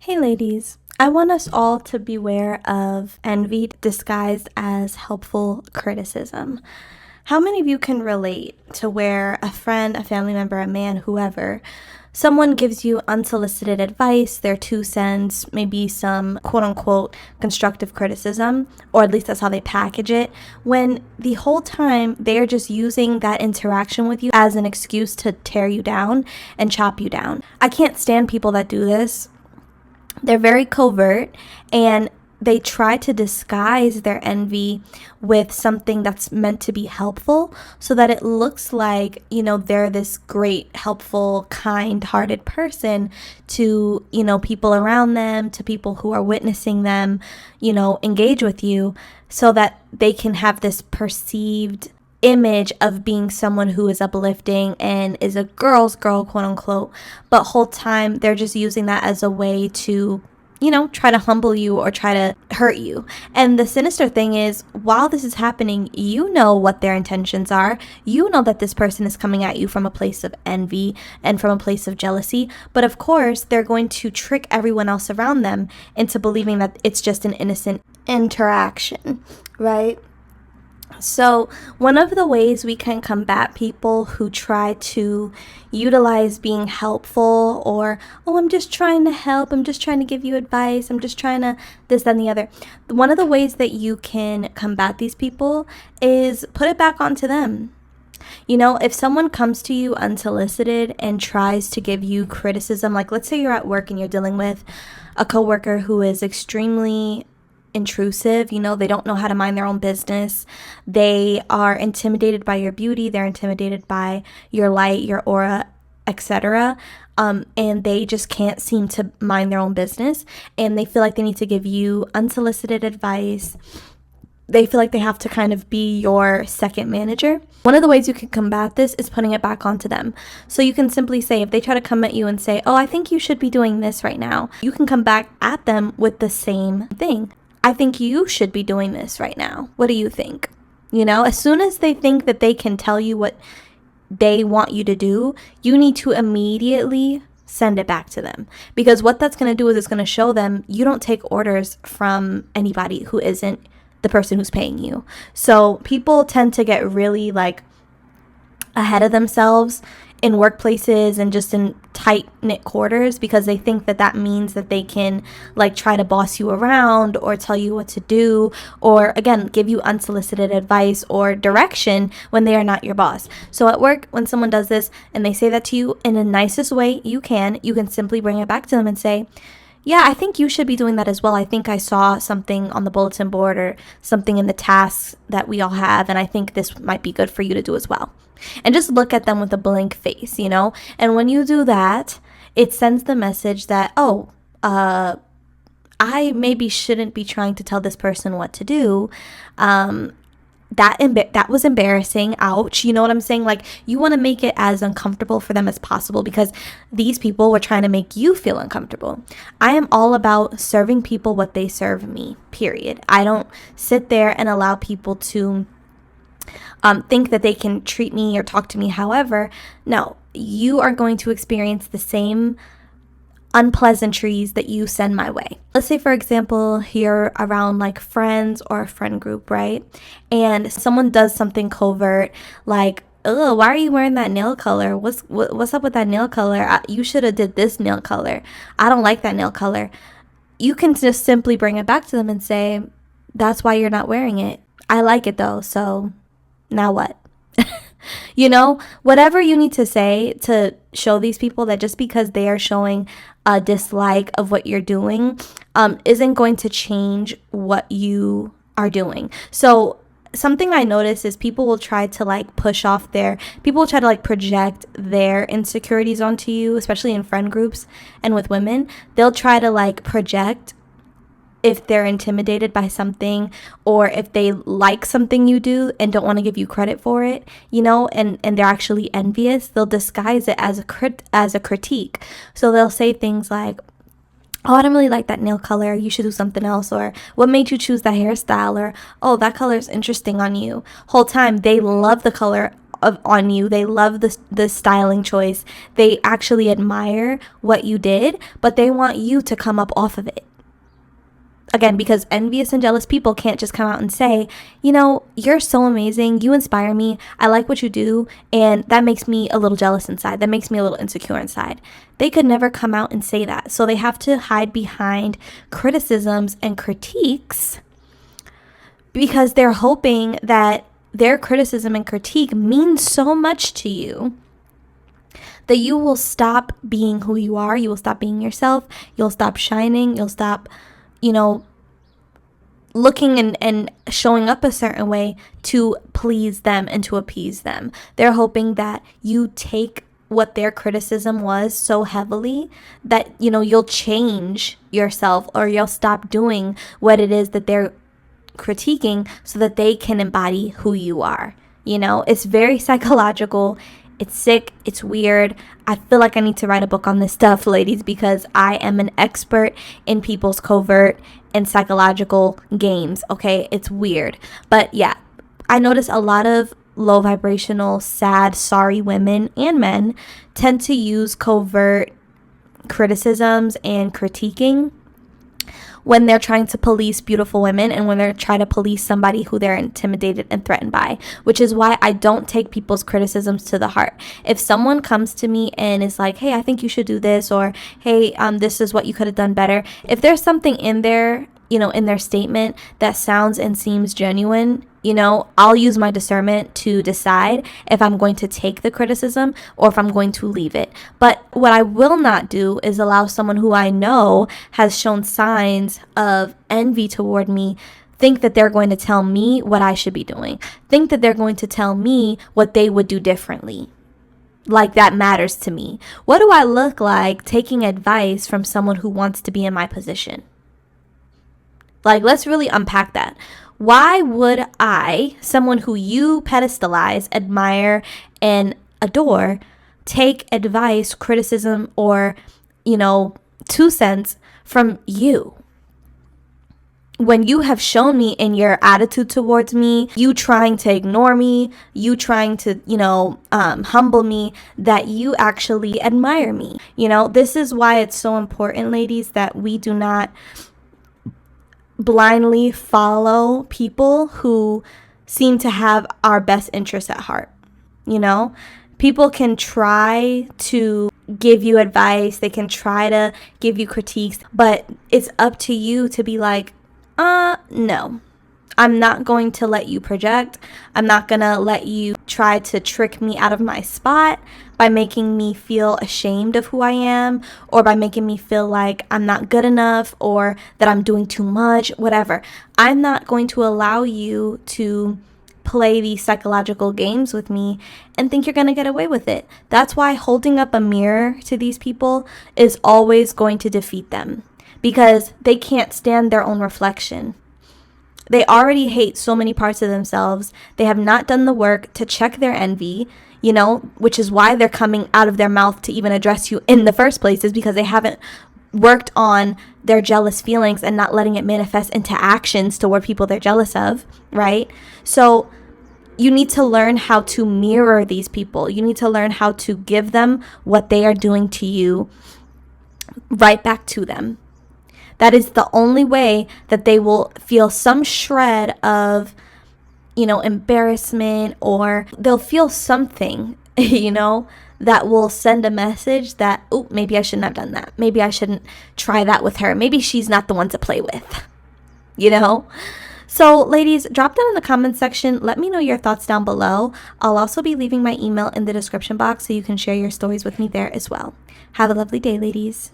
Hey ladies, I want us all to beware of envy disguised as helpful criticism. How many of you can relate to where a friend, a family member, a man, whoever, someone gives you unsolicited advice, their 2 cents, maybe some quote unquote constructive criticism, or at least that's how they package it, when the whole time they are just using that interaction with you as an excuse to tear you down and chop you down. I can't stand people that do this. They're very covert and they try to disguise their envy with something that's meant to be helpful so that it looks like, they're this great, helpful, kind-hearted person to, people around them, to people who are witnessing them, engage with you so that they can have this perceived image of being someone who is uplifting and is a girl's girl, quote unquote, but whole time they're just using that as a way to try to humble you or try to hurt you. And the sinister thing is, while this is happening, you know what their intentions are. You know that this person is coming at you from a place of envy and from a place of jealousy. But of course, they're going to trick everyone else around them into believing that it's just an innocent interaction, right? So one of the ways we can combat people who try to utilize being helpful or, oh, I'm just trying to help, I'm just trying to give you advice, I'm just trying to this, that, and the other. One of the ways that you can combat these people is put it back onto them. If someone comes to you unsolicited and tries to give you criticism, like let's say you're at work and you're dealing with a coworker who is extremely intrusive, they don't know how to mind their own business. They are intimidated by your beauty, they're intimidated by your light, your aura, etc. And they just can't seem to mind their own business, and they feel like they need to give you unsolicited advice. They feel like they have to kind of be your second manager. One of the ways you can combat this is putting it back onto them. So you can simply say, if they try to come at you and say, oh, I think you should be doing this right now, you can come back at them with the same thing. I think you should be doing this right now. What do you think? As soon as they think that they can tell you what they want you to do, you need to immediately send it back to them. Because what that's going to do is it's going to show them you don't take orders from anybody who isn't the person who's paying you. So people tend to get really ahead of themselves in workplaces and just in tight-knit quarters because they think that that means that they can try to boss you around or tell you what to do or again give you unsolicited advice or direction when they are not your boss. So at work, when someone does this and they say that to you in the nicest way you can simply bring it back to them and say, yeah, I think you should be doing that as well. I think I saw something on the bulletin board or something in the tasks that we all have, and I think this might be good for you to do as well. And just look at them with a blank face, And when you do that, it sends the message that, I maybe shouldn't be trying to tell this person what to do. That was embarrassing. Ouch. You know what I'm saying? You want to make it as uncomfortable for them as possible because these people were trying to make you feel uncomfortable. I am all about serving people what they serve me, period. I don't sit there and allow people to think that they can treat me or talk to me however. No, you are going to experience the same unpleasantries that you send my way. Let's say, for example, you're around friends or a friend group, right? And someone does something covert like, oh, why are you wearing that nail color? What's up with that nail color? You should have did this nail color. I don't like that nail color. You can just simply bring it back to them and say, that's why you're not wearing it. I like it though, so now what? Whatever you need to say to show these people that just because they are showing a dislike of what you're doing isn't going to change what you are doing. So something I notice is people will try to people will try to project their insecurities onto you, especially in friend groups and with women. They'll try to project if they're intimidated by something or if they like something you do and don't want to give you credit for it, and they're actually envious, they'll disguise it as a critique. So they'll say things like, oh, I don't really like that nail color, you should do something else, or what made you choose that hairstyle, or oh, that color is interesting on you. Whole time they love the color on you. They love the styling choice. They actually admire what you did, but they want you to come up off of it. Again, because envious and jealous people can't just come out and say, you're so amazing. You inspire me. I like what you do. And that makes me a little jealous inside. That makes me a little insecure inside. They could never come out and say that. So they have to hide behind criticisms and critiques because they're hoping that their criticism and critique means so much to you that you will stop being who you are. You will stop being yourself. You'll stop shining. You'll stop looking and showing up a certain way to please them and to appease them. They're hoping that you take what their criticism was so heavily that, you'll change yourself or you'll stop doing what it is that they're critiquing so that they can embody who you are. It's very psychological. It's sick. It's weird. I feel like I need to write a book on this stuff, ladies, because I am an expert in people's covert and psychological games. Okay, it's weird. But yeah, I notice a lot of low vibrational, sad, sorry women and men tend to use covert criticisms and critiquing when they're trying to police beautiful women and when they're trying to police somebody who they're intimidated and threatened by, which is why I don't take people's criticisms to the heart. If someone comes to me and is like, hey, I think you should do this, or hey, this is what you could have done better. If there's something in there, in their statement that sounds and seems genuine, I'll use my discernment to decide if I'm going to take the criticism or if I'm going to leave it. But what I will not do is allow someone who I know has shown signs of envy toward me think that they're going to tell me what I should be doing, think that they're going to tell me what they would do differently. Like that matters to me. What do I look like taking advice from someone who wants to be in my position? Like, let's really unpack that. Why would I, someone who you pedestalize, admire, and adore, take advice, criticism, or, 2 cents from you? When you have shown me in your attitude towards me, you trying to ignore me, you trying to, humble me, that you actually admire me. This is why it's so important, ladies, that we do not blindly follow people who seem to have our best interests at heart. People can try to give you advice, they can try to give you critiques, but it's up to you to be like, no, I'm not going to let you project. I'm not going to let you try to trick me out of my spot by making me feel ashamed of who I am, or by making me feel like I'm not good enough or that I'm doing too much, whatever. I'm not going to allow you to play these psychological games with me and think you're going to get away with it. That's why holding up a mirror to these people is always going to defeat them, because they can't stand their own reflection. They already hate so many parts of themselves. They have not done the work to check their envy, which is why they're coming out of their mouth to even address you in the first place, is because they haven't worked on their jealous feelings and not letting it manifest into actions toward people they're jealous of, right? So you need to learn how to mirror these people. You need to learn how to give them what they are doing to you right back to them. That is the only way that they will feel some shred of, embarrassment, or they'll feel something, that will send a message that, oh, maybe I shouldn't have done that. Maybe I shouldn't try that with her. Maybe she's not the one to play with, So ladies, drop down in the comments section. Let me know your thoughts down below. I'll also be leaving my email in the description box so you can share your stories with me there as well. Have a lovely day, ladies.